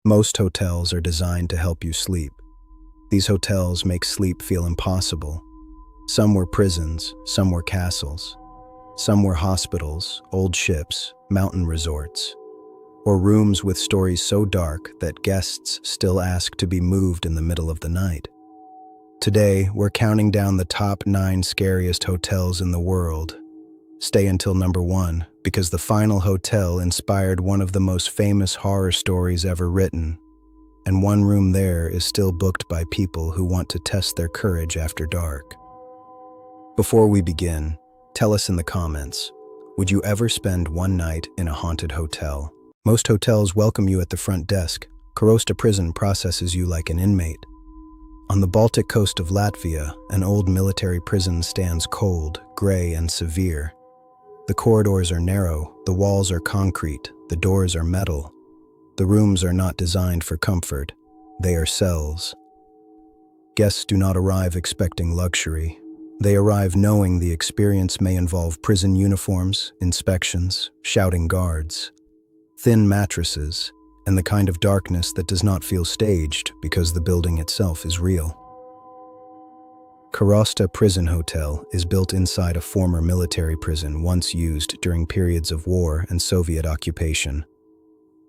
Most hotels are designed to help you sleep. These hotels make sleep feel impossible. Some were prisons, some were castles. Some were hospitals, old ships, mountain resorts, or rooms with stories so dark that guests still ask to be moved in the middle of the night. Today, we're counting down the top 9 scariest hotels in the world. Stay until number 1, because the final hotel inspired one of the most famous horror stories ever written, and one room there is still booked by people who want to test their courage after dark. Before we begin, tell us in the comments, would you ever spend one night in a haunted hotel? Most hotels welcome you at the front desk. Karosta prison processes you like an inmate. On the Baltic coast of Latvia, an old military prison stands cold, gray, and severe. The corridors are narrow, the walls are concrete, the doors are metal. The rooms are not designed for comfort, they are cells. Guests do not arrive expecting luxury. They arrive knowing the experience may involve prison uniforms, inspections, shouting guards, thin mattresses, and the kind of darkness that does not feel staged because the building itself is real. Karosta Prison Hotel is built inside a former military prison once used during periods of war and Soviet occupation.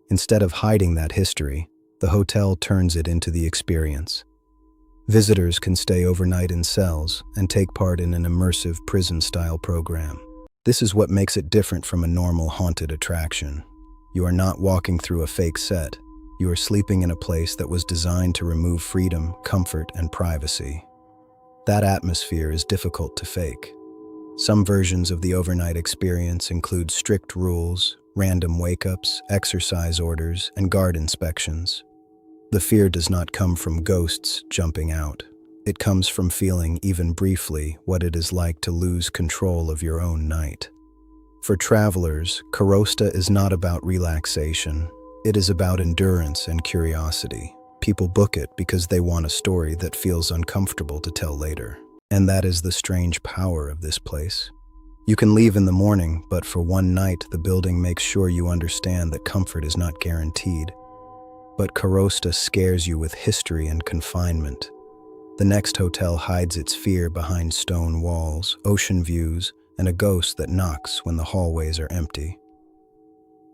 Instead of hiding that history, the hotel turns it into the experience. Visitors can stay overnight in cells and take part in an immersive prison-style program. This is what makes it different from a normal haunted attraction. You are not walking through a fake set. You are sleeping in a place that was designed to remove freedom, comfort, and privacy. That atmosphere is difficult to fake. Some versions of the overnight experience include strict rules, random wake-ups, exercise orders, and guard inspections. The fear does not come from ghosts jumping out. It comes from feeling, even briefly, what it is like to lose control of your own night. For travelers, Karosta is not about relaxation. It is about endurance and curiosity. People book it because they want a story that feels uncomfortable to tell later. And that is the strange power of this place. You can leave in the morning, but for one night, the building makes sure you understand that comfort is not guaranteed. But Karosta scares you with history and confinement. The next hotel hides its fear behind stone walls, ocean views, and a ghost that knocks when the hallways are empty.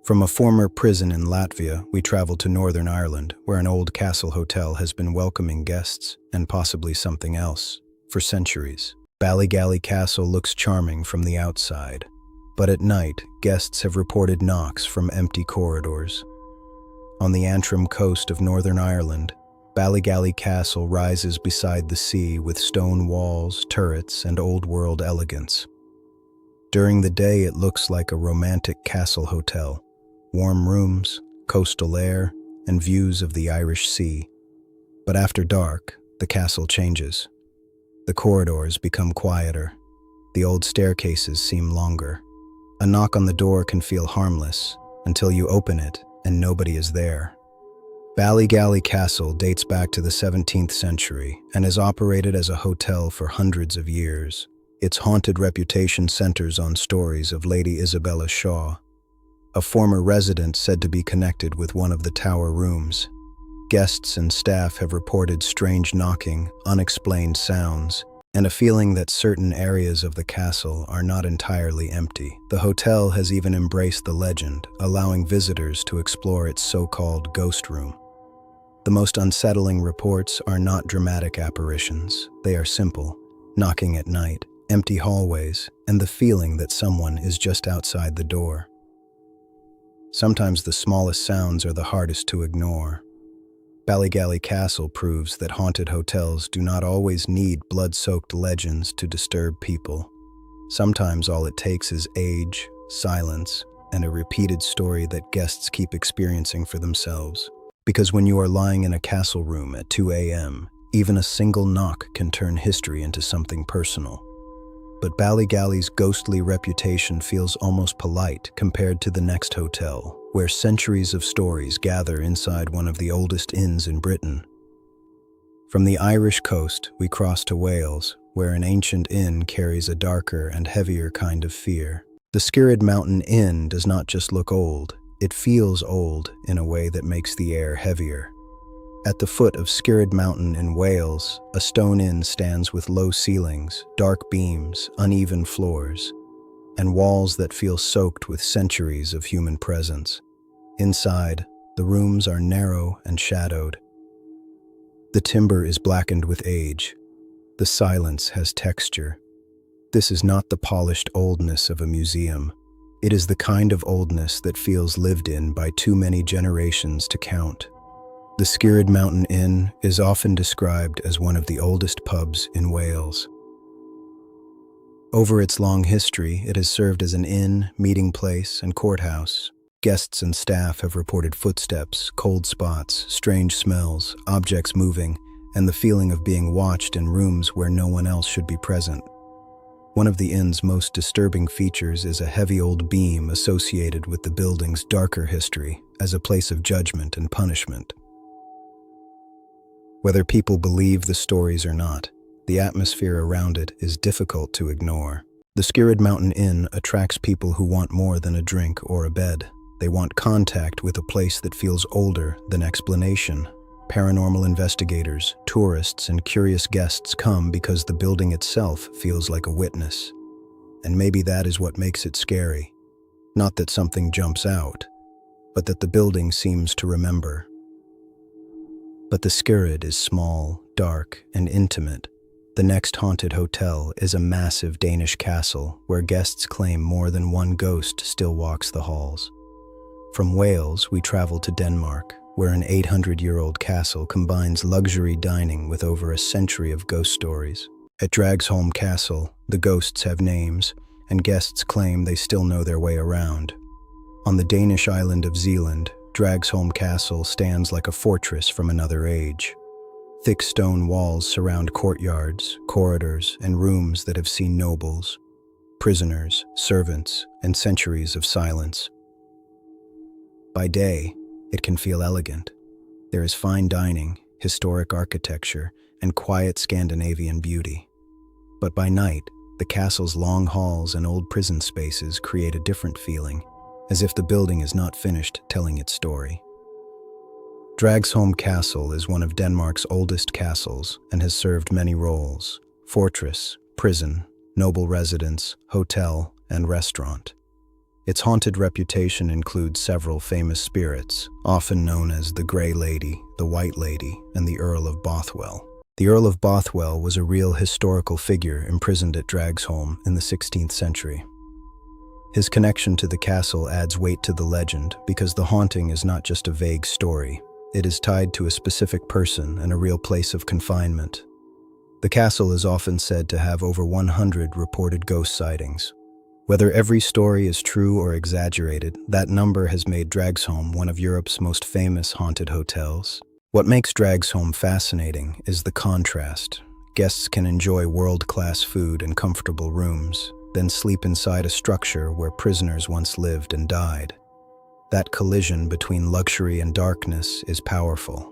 From a former prison in Latvia, we traveled to Northern Ireland, where an old castle hotel has been welcoming guests, and possibly something else, for centuries. Ballygally Castle looks charming from the outside, but at night, guests have reported knocks from empty corridors. On the Antrim coast of Northern Ireland, Ballygally Castle rises beside the sea with stone walls, turrets, and old-world elegance. During the day, it looks like a romantic castle hotel. Warm rooms, coastal air, and views of the Irish Sea. But after dark, the castle changes. The corridors become quieter. The old staircases seem longer. A knock on the door can feel harmless until you open it and nobody is there. Ballygally Castle dates back to the 17th century and has operated as a hotel for hundreds of years. Its haunted reputation centers on stories of Lady Isabella Shaw, a former resident said to be connected with one of the tower rooms. Guests and staff have reported strange knocking, unexplained sounds, and a feeling that certain areas of the castle are not entirely empty. The hotel has even embraced the legend, allowing visitors to explore its so-called ghost room. The most unsettling reports are not dramatic apparitions. They are simple: knocking at night, empty hallways, and the feeling that someone is just outside the door. Sometimes the smallest sounds are the hardest to ignore. Ballygally Castle proves that haunted hotels do not always need blood-soaked legends to disturb people. Sometimes all it takes is age, silence, and a repeated story that guests keep experiencing for themselves. Because when you are lying in a castle room at 2 a.m., even a single knock can turn history into something personal. But Ballygally's ghostly reputation feels almost polite compared to the next hotel, where centuries of stories gather inside one of the oldest inns in Britain. From the Irish coast, we cross to Wales, where an ancient inn carries a darker and heavier kind of fear. The Scariest Mountain Inn does not just look old, It feels old in a way that makes the air heavier. At the foot of Scariest Mountain in Wales, a stone inn stands with low ceilings, dark beams, uneven floors, and walls that feel soaked with centuries of human presence. Inside, the rooms are narrow and shadowed. The timber is blackened with age. The silence has texture. This is not the polished oldness of a museum. It is the kind of oldness that feels lived in by too many generations to count. The Scariest Mountain Inn is often described as one of the oldest pubs in Wales. Over its long history, it has served as an inn, meeting place, and courthouse. Guests and staff have reported footsteps, cold spots, strange smells, objects moving, and the feeling of being watched in rooms where no one else should be present. One of the inn's most disturbing features is a heavy old beam associated with the building's darker history as a place of judgment and punishment. Whether people believe the stories or not, the atmosphere around it is difficult to ignore. The Scariest Mountain Inn attracts people who want more than a drink or a bed. They want contact with a place that feels older than explanation. Paranormal investigators, tourists, and curious guests come because the building itself feels like a witness. And maybe that is what makes it scary. Not that something jumps out, but that the building seems to remember. But the Scariest is small, dark, and intimate. The next haunted hotel is a massive Danish castle where guests claim more than one ghost still walks the halls. From Wales, we travel to Denmark, where an 800-year-old castle combines luxury dining with over a century of ghost stories. At Dragsholm Castle, the ghosts have names, and guests claim they still know their way around. On the Danish island of Zealand, Dragsholm Castle stands like a fortress from another age. Thick stone walls surround courtyards, corridors, and rooms that have seen nobles, prisoners, servants, and centuries of silence. By day, it can feel elegant. There is fine dining, historic architecture, and quiet Scandinavian beauty. But by night, the castle's long halls and old prison spaces create a different feeling, as if the building is not finished telling its story. Dragsholm Castle is one of Denmark's oldest castles and has served many roles: fortress, prison, noble residence, hotel, and restaurant. Its haunted reputation includes several famous spirits, often known as the Grey Lady, the White Lady, and the Earl of Bothwell. The Earl of Bothwell was a real historical figure imprisoned at Dragsholm in the 16th century. His connection to the castle adds weight to the legend because the haunting is not just a vague story. It is tied to a specific person and a real place of confinement. The castle is often said to have over 100 reported ghost sightings. Whether every story is true or exaggerated, that number has made Dragsholm one of Europe's most famous haunted hotels. What makes Dragsholm fascinating is the contrast. Guests can enjoy world-class food and comfortable rooms, then sleep inside a structure where prisoners once lived and died. That collision between luxury and darkness is powerful.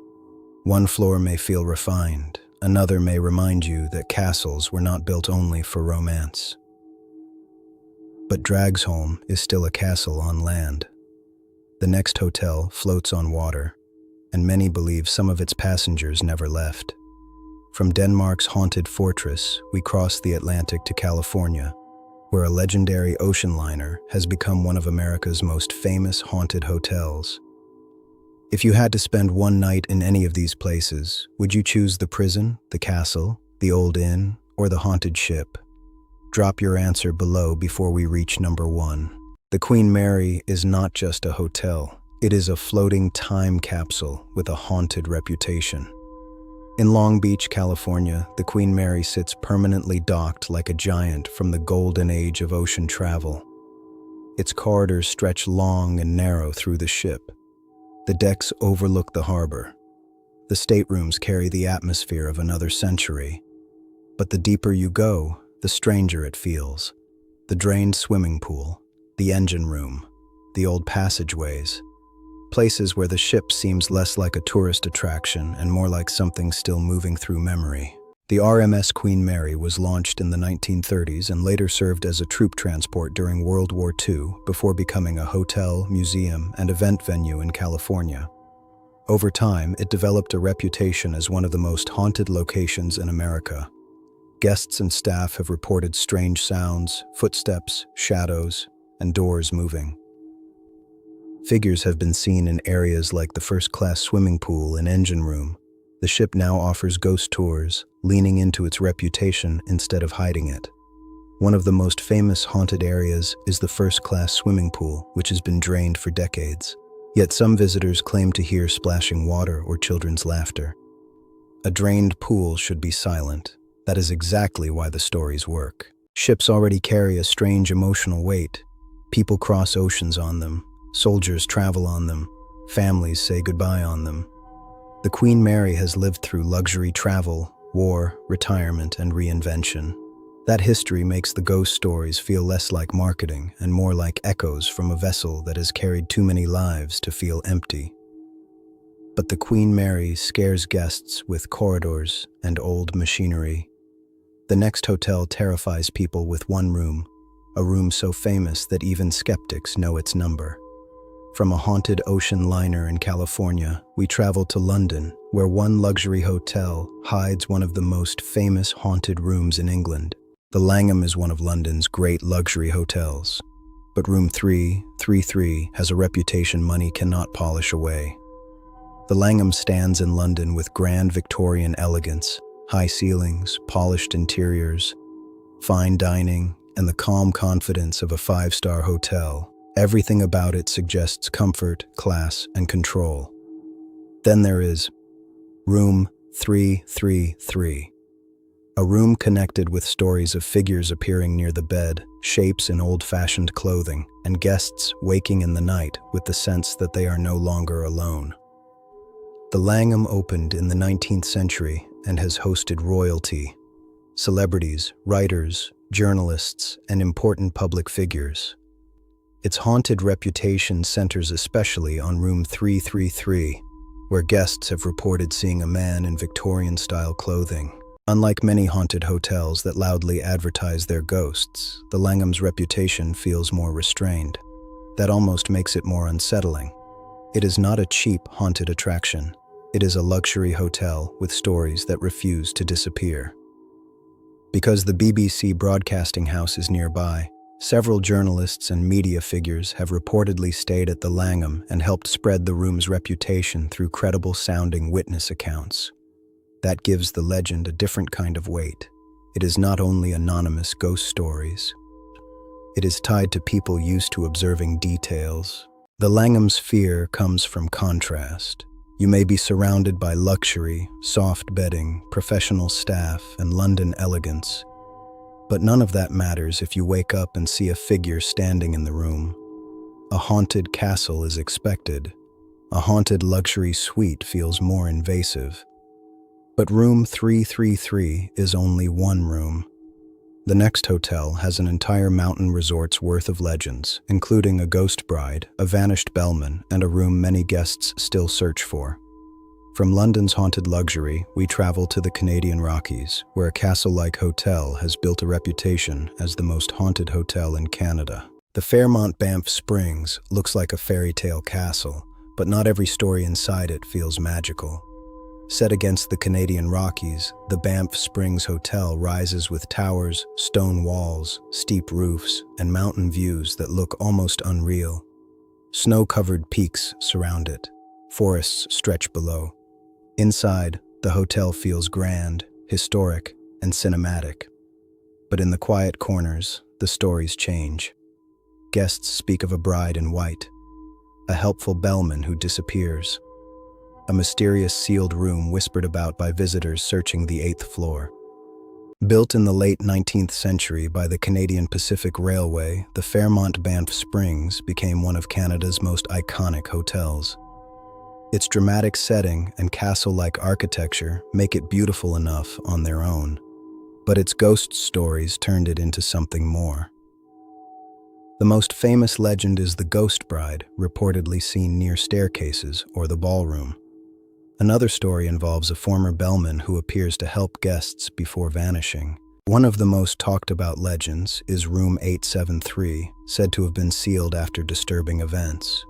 One floor may feel refined, another may remind you that castles were not built only for romance. But Dragsholm is still a castle on land. The next hotel floats on water, and many believe some of its passengers never left. From Denmark's haunted fortress, we cross the Atlantic to California, where a legendary ocean liner has become one of America's most famous haunted hotels. If you had to spend one night in any of these places, would you choose the prison, the castle, the old inn, or the haunted ship? Drop your answer below before we reach number 1. The Queen Mary is not just a hotel. It is a floating time capsule with a haunted reputation. In Long Beach, California, the Queen Mary sits permanently docked like a giant from the golden age of ocean travel. Its corridors stretch long and narrow through the ship. The decks overlook the harbor. The staterooms carry the atmosphere of another century. But the deeper you go, the stranger it feels. The drained swimming pool, the engine room, the old passageways. Places where the ship seems less like a tourist attraction and more like something still moving through memory. The RMS Queen Mary was launched in the 1930s and later served as a troop transport during World War II before becoming a hotel, museum, and event venue in California. Over time, it developed a reputation as one of the most haunted locations in America. Guests and staff have reported strange sounds, footsteps, shadows, and doors moving. Figures have been seen in areas like the first-class swimming pool and engine room. The ship now offers ghost tours, leaning into its reputation instead of hiding it. One of the most famous haunted areas is the first-class swimming pool, which has been drained for decades. Yet some visitors claim to hear splashing water or children's laughter. A drained pool should be silent. That is exactly why the stories work. Ships already carry a strange emotional weight. People cross oceans on them. Soldiers travel on them. Families say goodbye on them. The Queen Mary has lived through luxury travel, war, retirement, and reinvention. That history makes the ghost stories feel less like marketing and more like echoes from a vessel that has carried too many lives to feel empty. But the Queen Mary scares guests with corridors and old machinery. The next hotel terrifies people with one room, a room so famous that even skeptics know its number. From a haunted ocean liner in California, we travel to London, where one luxury hotel hides one of the most famous haunted rooms in England. The Langham is one of London's great luxury hotels, but room 333 has a reputation money cannot polish away. The Langham stands in London with grand Victorian elegance, high ceilings, polished interiors, fine dining, and the calm confidence of a five-star hotel. Everything about it suggests comfort, class, and control. Then there is room 333. A room connected with stories of figures appearing near the bed, shapes in old-fashioned clothing, and guests waking in the night with the sense that they are no longer alone. The Langham opened in the 19th century and has hosted royalty, celebrities, writers, journalists, and important public figures. Its haunted reputation centers especially on room 333, where guests have reported seeing a man in Victorian-style clothing. Unlike many haunted hotels that loudly advertise their ghosts, the Langham's reputation feels more restrained. That almost makes it more unsettling. It is not a cheap haunted attraction. It is a luxury hotel with stories that refuse to disappear. Because the BBC broadcasting house is nearby, several journalists and media figures have reportedly stayed at the Langham and helped spread the room's reputation through credible-sounding witness accounts. That gives the legend a different kind of weight. It is not only anonymous ghost stories. It is tied to people used to observing details. The Langham's fear comes from contrast. You may be surrounded by luxury, soft bedding, professional staff, and London elegance. But none of that matters if you wake up and see a figure standing in the room. A haunted castle is expected. A haunted luxury suite feels more invasive. But room 333 is only one room. The next hotel has an entire mountain resort's worth of legends, including a ghost bride, a vanished bellman, and a room many guests still search for. From London's haunted luxury, we travel to the Canadian Rockies, where a castle-like hotel has built a reputation as the most haunted hotel in Canada. The Fairmont Banff Springs looks like a fairy tale castle, but not every story inside it feels magical. Set against the Canadian Rockies, the Banff Springs Hotel rises with towers, stone walls, steep roofs, and mountain views that look almost unreal. Snow-covered peaks surround it. Forests stretch below. Inside, the hotel feels grand, historic, and cinematic. But in the quiet corners, the stories change. Guests speak of a bride in white, a helpful bellman who disappears, a mysterious sealed room whispered about by visitors searching the 8th floor. Built in the late 19th century by the Canadian Pacific Railway, the Fairmont Banff Springs became one of Canada's most iconic hotels. Its dramatic setting and castle-like architecture make it beautiful enough on their own, but its ghost stories turned it into something more. The most famous legend is the ghost bride, reportedly seen near staircases or the ballroom. Another story involves a former bellman who appears to help guests before vanishing. One of the most talked about legends is Room 873, said to have been sealed after disturbing events.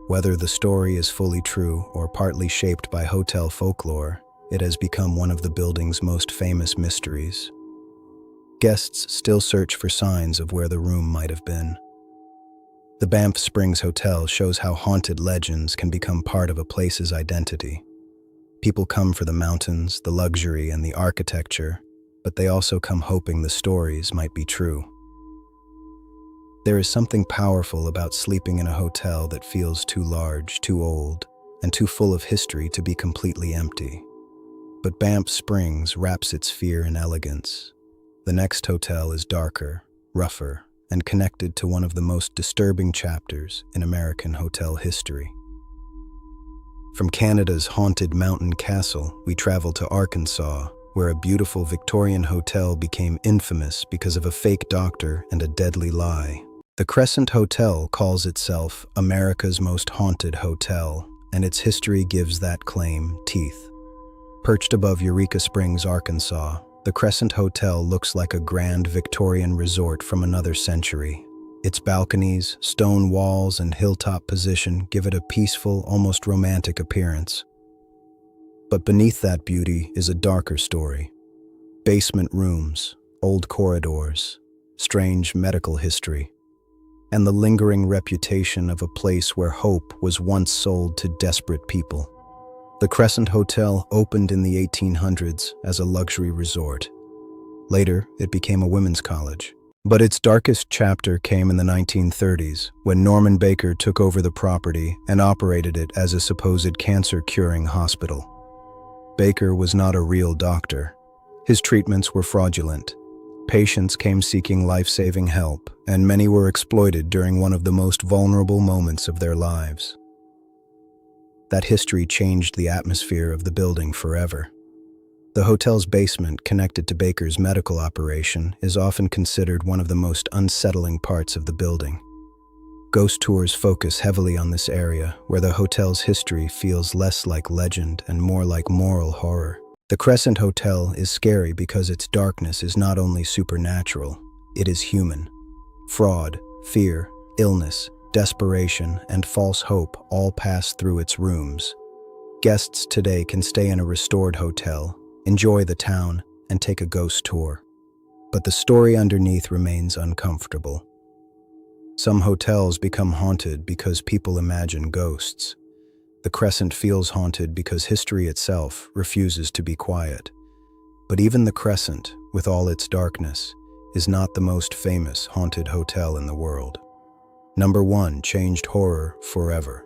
Whether the story is fully true or partly shaped by hotel folklore, it has become one of the building's most famous mysteries. Guests still search for signs of where the room might have been. The Banff Springs Hotel shows how haunted legends can become part of a place's identity. People come for the mountains, the luxury, and the architecture, but they also come hoping the stories might be true. There is something powerful about sleeping in a hotel that feels too large, too old, and too full of history to be completely empty. But Banff Springs wraps its fear in elegance. The next hotel is darker, rougher, and connected to one of the most disturbing chapters in American hotel history. From Canada's haunted mountain castle, we travel to Arkansas, where a beautiful Victorian hotel became infamous because of a fake doctor and a deadly lie. The Crescent Hotel calls itself America's most haunted hotel, and its history gives that claim teeth. Perched above Eureka Springs, Arkansas, the Crescent Hotel looks like a grand Victorian resort from another century. Its balconies, stone walls, and hilltop position give it a peaceful, almost romantic appearance. But beneath that beauty is a darker story. Basement rooms, old corridors, strange medical history, and the lingering reputation of a place where hope was once sold to desperate people. The Crescent Hotel opened in the 1800s as a luxury resort. Later, it became a women's college. But its darkest chapter came in the 1930s, when Norman Baker took over the property and operated it as a supposed cancer-curing hospital. Baker was not a real doctor. His treatments were fraudulent. Patients came seeking life-saving help, and many were exploited during one of the most vulnerable moments of their lives. That history changed the atmosphere of the building forever. The hotel's basement, connected to Baker's medical operation, is often considered one of the most unsettling parts of the building. Ghost tours focus heavily on this area, where the hotel's history feels less like legend and more like moral horror. The Crescent Hotel is scary because its darkness is not only supernatural, it is human. Fraud, fear, illness, desperation, and false hope all pass through its rooms. Guests today can stay in a restored hotel, enjoy the town, and take a ghost tour. But the story underneath remains uncomfortable. Some hotels become haunted because people imagine ghosts. The Crescent feels haunted because history itself refuses to be quiet. But even the Crescent, with all its darkness, is not the most famous haunted hotel in the world. Number 1 changed horror forever.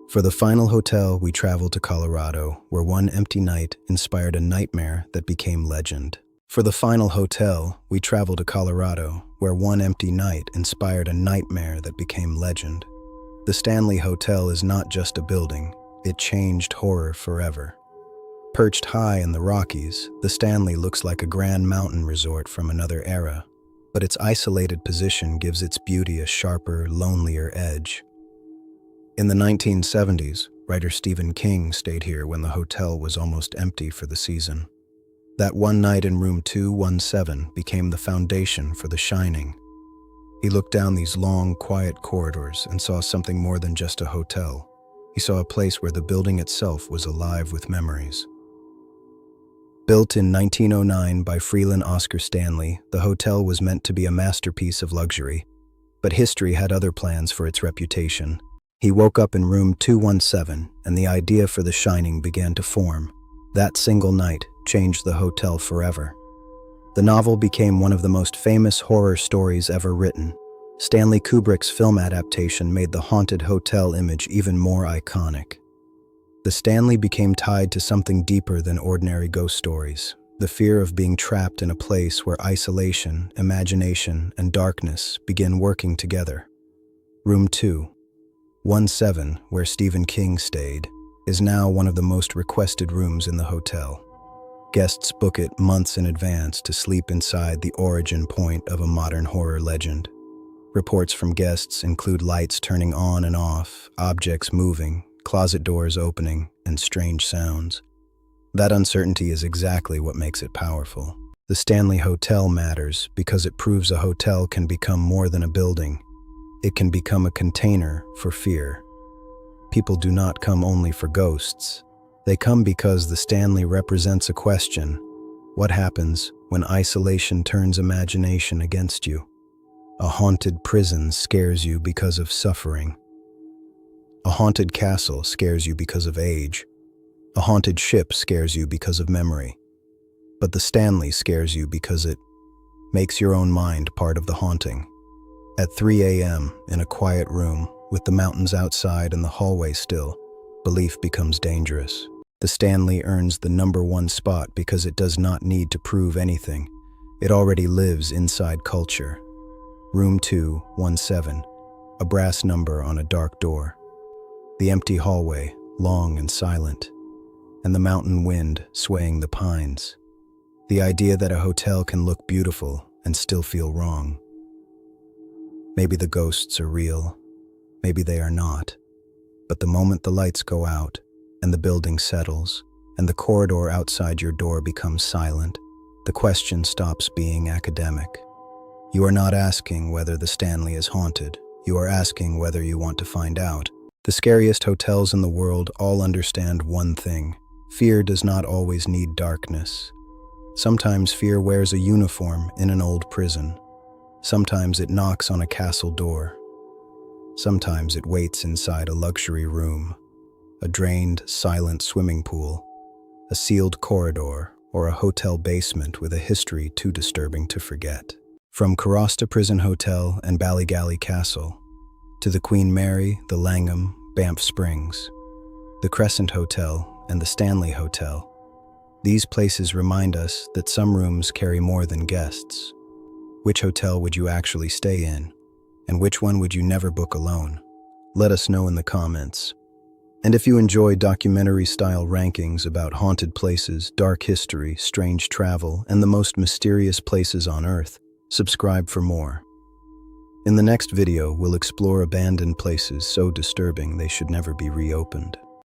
For the final hotel, we traveled to Colorado, where one empty night inspired a nightmare that became legend. For the final hotel, we traveled to Colorado, where one empty night inspired a nightmare that became legend. The Stanley Hotel is not just a building, it changed horror forever. Perched high in the Rockies, the Stanley looks like a grand mountain resort from another era, but its isolated position gives its beauty a sharper, lonelier edge. In the 1970s, writer Stephen King stayed here when the hotel was almost empty for the season. That one night in room 217 became the foundation for The Shining. He looked down these long, quiet corridors and saw something more than just a hotel. He saw a place where the building itself was alive with memories. Built in 1909 by Freeland Oscar Stanley, the hotel was meant to be a masterpiece of luxury, but history had other plans for its reputation. He woke up in room 217, and the idea for The Shining began to form. That single night changed the hotel forever. The novel became one of the most famous horror stories ever written. Stanley Kubrick's film adaptation made the haunted hotel image even more iconic. The Stanley became tied to something deeper than ordinary ghost stories, the fear of being trapped in a place where isolation, imagination, and darkness begin working together. Room 217, where Stephen King stayed, is now one of the most requested rooms in the hotel. Guests book it months in advance to sleep inside the origin point of a modern horror legend. Reports from guests include lights turning on and off, objects moving, closet doors opening, and strange sounds. That uncertainty is exactly what makes it powerful. The Stanley Hotel matters because it proves a hotel can become more than a building. It can become a container for fear. People do not come only for ghosts. They come because the Stanley represents a question. What happens when isolation turns imagination against you? A haunted prison scares you because of suffering. A haunted castle scares you because of age. A haunted ship scares you because of memory. But the Stanley scares you because it makes your own mind part of the haunting. At 3 a.m., in a quiet room, with the mountains outside and the hallway still, belief becomes dangerous. The Stanley earns the #1 spot because it does not need to prove anything. It already lives inside culture. Room 217, a brass number on a dark door. The empty hallway, long and silent, and the mountain wind swaying the pines. The idea that a hotel can look beautiful and still feel wrong. Maybe the ghosts are real, maybe they are not. But the moment the lights go out, and the building settles, and the corridor outside your door becomes silent, the question stops being academic. You are not asking whether the Stanley is haunted. You are asking whether you want to find out. The scariest hotels in the world all understand one thing. Fear does not always need darkness. Sometimes fear wears a uniform in an old prison. Sometimes it knocks on a castle door. Sometimes it waits inside a luxury room, a drained, silent swimming pool, a sealed corridor, or a hotel basement with a history too disturbing to forget. From Karosta Prison Hotel and Ballygally Castle, to the Queen Mary, the Langham, Banff Springs, the Crescent Hotel, and the Stanley Hotel, these places remind us that some rooms carry more than guests. Which hotel would you actually stay in? And which one would you never book alone? Let us know in the comments. And if you enjoy documentary-style rankings about haunted places, dark history, strange travel, and the most mysterious places on Earth, subscribe for more. In the next video, we'll explore abandoned places so disturbing they should never be reopened.